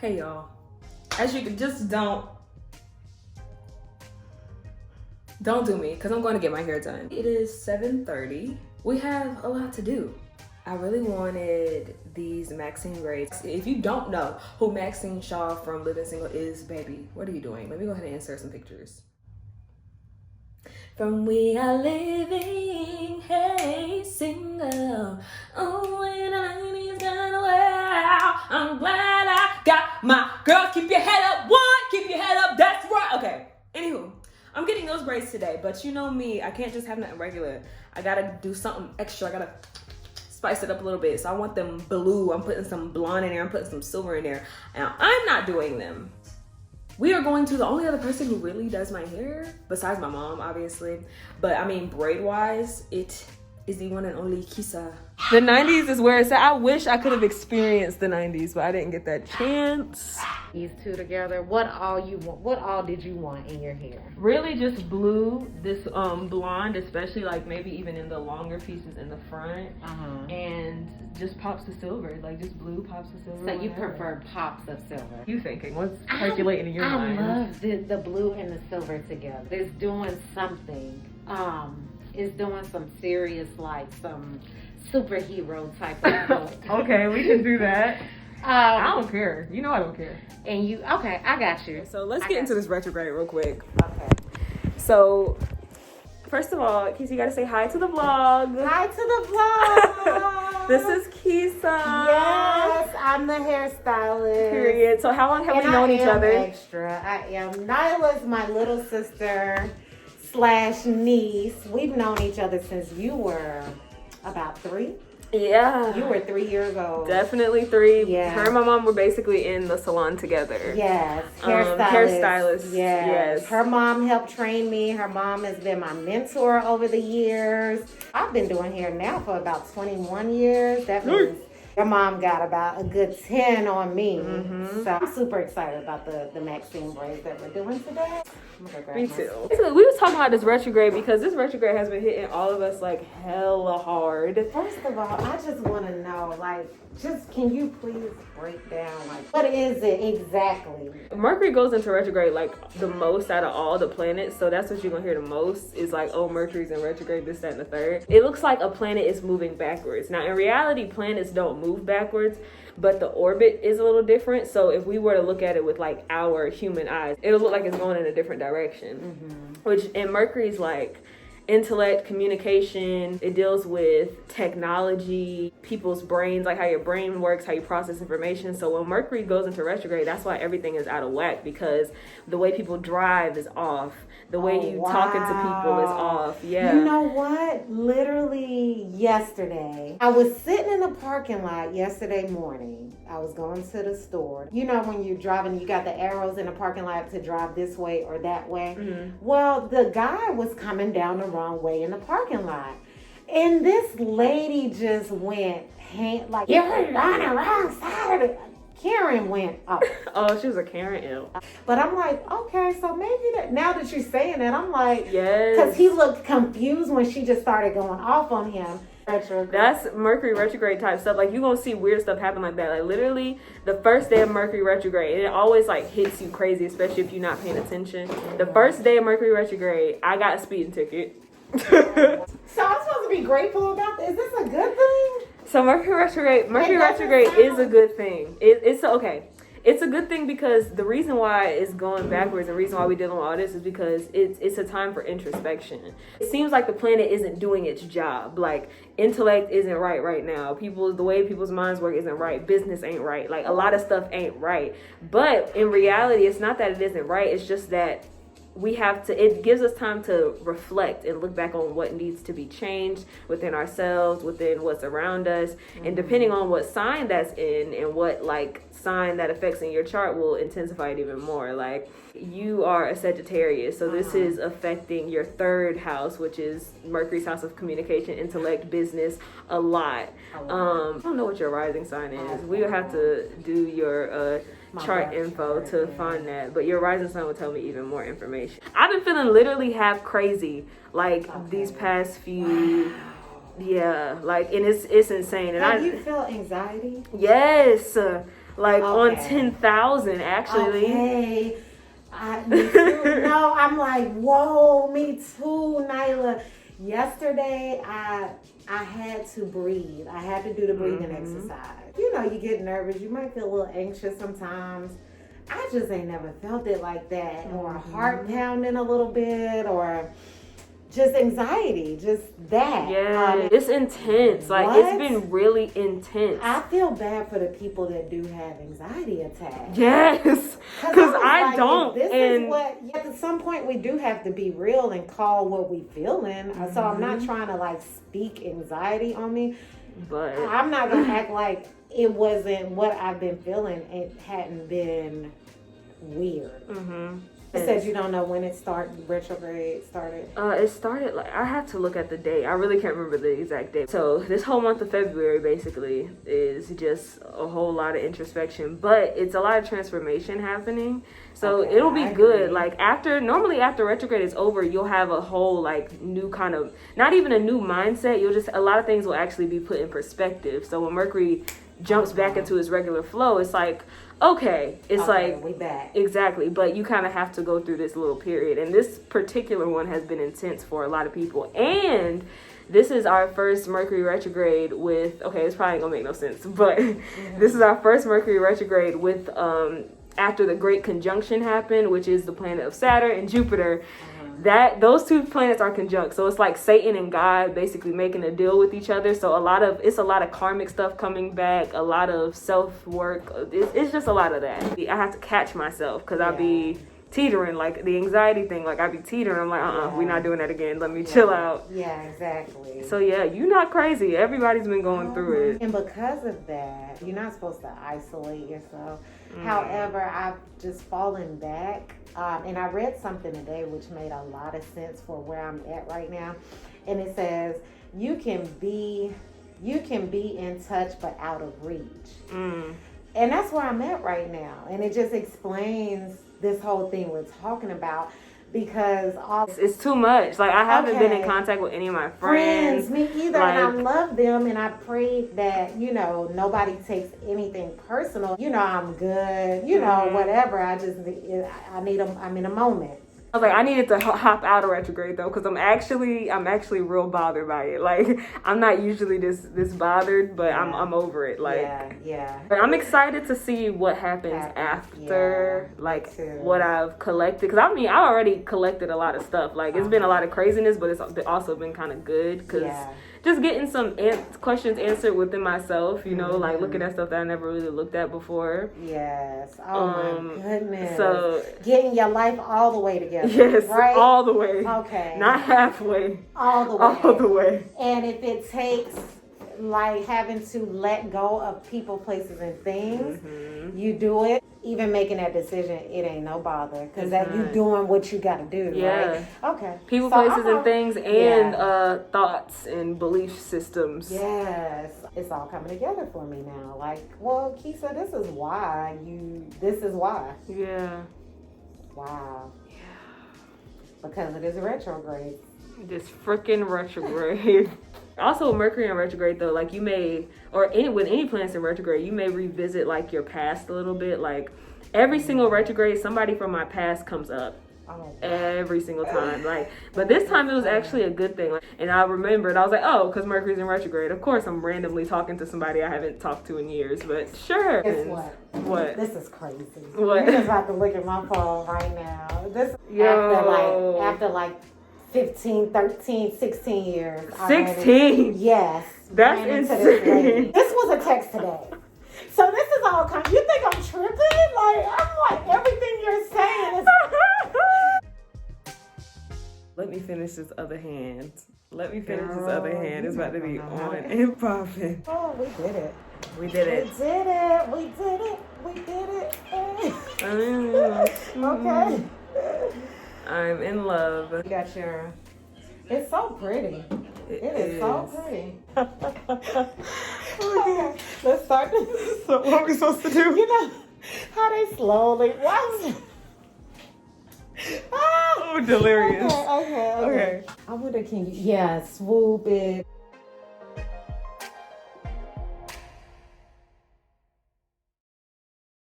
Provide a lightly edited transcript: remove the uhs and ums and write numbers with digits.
Hey y'all, as you can just don't do me, because I'm going to get my hair done. It is 7:30. We have a lot to do. I really wanted these Maxine braids. If you don't know who Maxine Shaw from Living Single is, baby, what are you doing? Let me go ahead and insert some pictures. From We Are Living, hey, single. Oh, when the 90s gone well, I'm glad I got my girl. Keep your head up, one, keep your head up, that's right. Okay, anywho, I'm getting those braids today, but you know me, I can't just have nothing regular. I gotta do something extra. I gotta spice it up a little bit. So I want them blue. I'm putting some blonde in there. I'm putting some silver in there. Now, I'm not doing them. We are going to the only other person who really does my hair, besides my mom, obviously. But I mean, braid-wise, it is the one and only Kisa. The 90s is where it's at. I wish I could have experienced the 90s, but I didn't get that chance. These two together, what all did you want in your hair? Really just blue, this blonde, especially like maybe even in the longer pieces in the front. And just pops of silver, like just blue pops of silver. So you prefer pops of silver? You thinking? What's percolating in your mind? I love the blue and the silver together. It's doing something. It's doing some serious, like some superhero type of look. Okay, we can do that. I don't care. You know I don't care. And you, okay, I got you. So let's get into this retrograde real quick. Okay. So, first of all, Kisa, you gotta say hi to the vlog. Hi to the vlog. This is Kisa. Yes, I'm the hairstylist. Period. So how long have we known each other? Extra. I am. Nailyah's my little sister / niece. We've known each other since you were about 3. Yeah. You were 3 years old. Definitely 3. Yeah. Her and my mom were basically in the salon together. Yes. Hairstylist. Yes. Her mom helped train me. Her mom has been my mentor over the years. I've been doing hair now for about 21 years. That means your mom got about a good 10 on me. So I'm super excited about the Maxine braids that we're doing today. Me too. We was talking about this retrograde because this retrograde has been hitting all of us like hella hard. First of all, I just want to know, like, can you please break down, like, what is it exactly? Mercury goes into retrograde like the most out of all the planets, so that's what you're gonna hear the most is like, oh, Mercury's in retrograde, this, that, and the third. It looks like a planet is moving backwards. Now, in reality, planets don't move backwards, but the orbit is a little different. So if we were to look at it with like our human eyes, it'll look like it's going in a different direction. And Mercury's like intellect, communication. It deals with technology, people's brains, like how your brain works, how you process information. So when Mercury goes into retrograde, that's why everything is out of whack, because the way people drive is off. The way you talking to people is off. Yeah. You know what? Literally yesterday, I was sitting in the parking lot yesterday morning. I was going to the store. You know when you're driving, you got the arrows in the parking lot to drive this way or that way? Well, the guy was coming down the wrong way in the parking lot. And this lady just went, like, you're on the wrong side of it. Karen went up. Oh, she was a Karen ill. But I'm like, okay, so maybe now that you're saying that, I'm like, yes. Because he looked confused when she just started going off on him. That's Mercury retrograde type stuff. Like, you're gonna see weird stuff happen like that. Like, literally, the first day of Mercury retrograde, and it always like hits you crazy, especially if you're not paying attention. The first day of Mercury retrograde, I got a speeding ticket. So I'm supposed to be grateful about this? Is this a good thing? So Mercury retrograde is a good thing. It's okay. It's a good thing because the reason why it's going backwards, the reason why we're dealing with all this is because it's a time for introspection. It seems like the planet isn't doing its job. Like, intellect isn't right now. The way people's minds work isn't right. Business ain't right. Like, a lot of stuff ain't right. But in reality, it's not that it isn't right. It's just that it gives us time to reflect and look back on what needs to be changed within ourselves, within what's around us. And depending on what sign that's in and what like sign that affects in your chart will intensify it even more. Like, you are a Sagittarius, so this is affecting your 3rd house, which is Mercury's house of communication, intellect, business, a lot. I don't know what your rising sign is. We would have to do your chart info to find that, but your rising sign will tell me even more information. I've been feeling literally half crazy like these past few like, and it's insane. And Have you felt anxiety? Yes. like on 10,000 actually. Okay. Me too. No, I'm like, whoa, me too, Nailyah. Yesterday, I had to breathe. I had to do the breathing exercise. You know, you get nervous. You might feel a little anxious sometimes. I just ain't never felt it like that. Or heart pounding a little bit, or just anxiety, just that. Yeah, it's intense. Like, it's been really intense. I feel bad for the people that do have anxiety attacks. Yes, because I don't. And at some point, we do have to be real and call what we feeling. So I'm not trying to like speak anxiety on me, but I'm not gonna act like it wasn't what I've been feeling. It hadn't been weird. It says you don't know when it retrograde started. It started, like, I have to look at the date. I really can't remember the exact date. So this whole month of February basically is just a whole lot of introspection, but it's a lot of transformation happening. So it'll be good. Like normally after retrograde is over, you'll have a whole like new kind of, not even a new mindset. A lot of things will actually be put in perspective. So when Mercury jumps back into its regular flow, it's like, okay, like we back. Exactly, but you kind of have to go through this little period, and this particular one has been intense for a lot of people. And this is our first Mercury retrograde with, okay, it's probably gonna make no sense, but this is our first Mercury retrograde with after the Great Conjunction happened, which is the planet of Saturn and Jupiter. Those two planets are conjunct, so it's like Satan and God basically making a deal with each other. So it's a lot of karmic stuff coming back, a lot of self work. It's just a lot of that. I have to catch myself because I be teetering, like the anxiety thing. Like I be teetering. I'm like, we're not doing that again. Let me chill out. Yeah, exactly. So yeah, you're not crazy. Everybody's been going through it, and because of that, you're not supposed to isolate yourself. However, I've just fallen back. And I read something today which made a lot of sense for where I'm at right now. And it says you can be in touch but out of reach. And that's where I'm at right now. And it just explains this whole thing we're talking about. Because it's too much. Like I haven't been in contact with any of my friends. Me either. Like, and I love them, and I pray that nobody takes anything personal. I'm good. Whatever. I need them. I'm in a moment. I was like, I needed to hop out of retrograde though, because I'm actually real bothered by it. Like I'm not usually this bothered, but I'm over it. Like But I'm excited to see what happens after, what I've collected. Because I already collected a lot of stuff. Like it's been a lot of craziness, but it's also been kind of good because just getting some questions answered within myself. Like looking at stuff that I never really looked at before. Yes. Oh my goodness. So getting your life all the way together. Yes, right? all the way. Okay. Not halfway. All the way. All the way. And if it takes like having to let go of people, places, and things, you do it. Even making that decision, it ain't no bother because that you doing what you got to do. Right? Okay. People, places, and things, and thoughts and belief systems. Yes, it's all coming together for me now. Like, well, Kisa, this is why. Yeah. Wow. Because it is a retrograde. This freaking retrograde. Also, Mercury in retrograde though, like you may, with any planets in retrograde, you may revisit like your past a little bit. Like every single retrograde, somebody from my past comes up. Every single time. But this time it was actually a good thing. And I remembered, I was like, oh, because Mercury's in retrograde. Of course, I'm randomly talking to somebody I haven't talked to in years, but sure. Guess what? What? This is crazy. What? You just have to look at my phone right now. This after like 15, 13, 16 years. 16? Yes. That's insane. This was a text today. So this is all kind of, you think I'm tripping? I'm like, everything you're saying is... Let me finish this other hand. It's about to be on and popping. Oh, we did it. We did it. Okay. I'm in love. You got your... It's so pretty. It is so pretty. Okay, let's start this. So what are we supposed to do? How they slowly... Oh, delirious. Okay. I wonder, can you... Yeah, swoop it.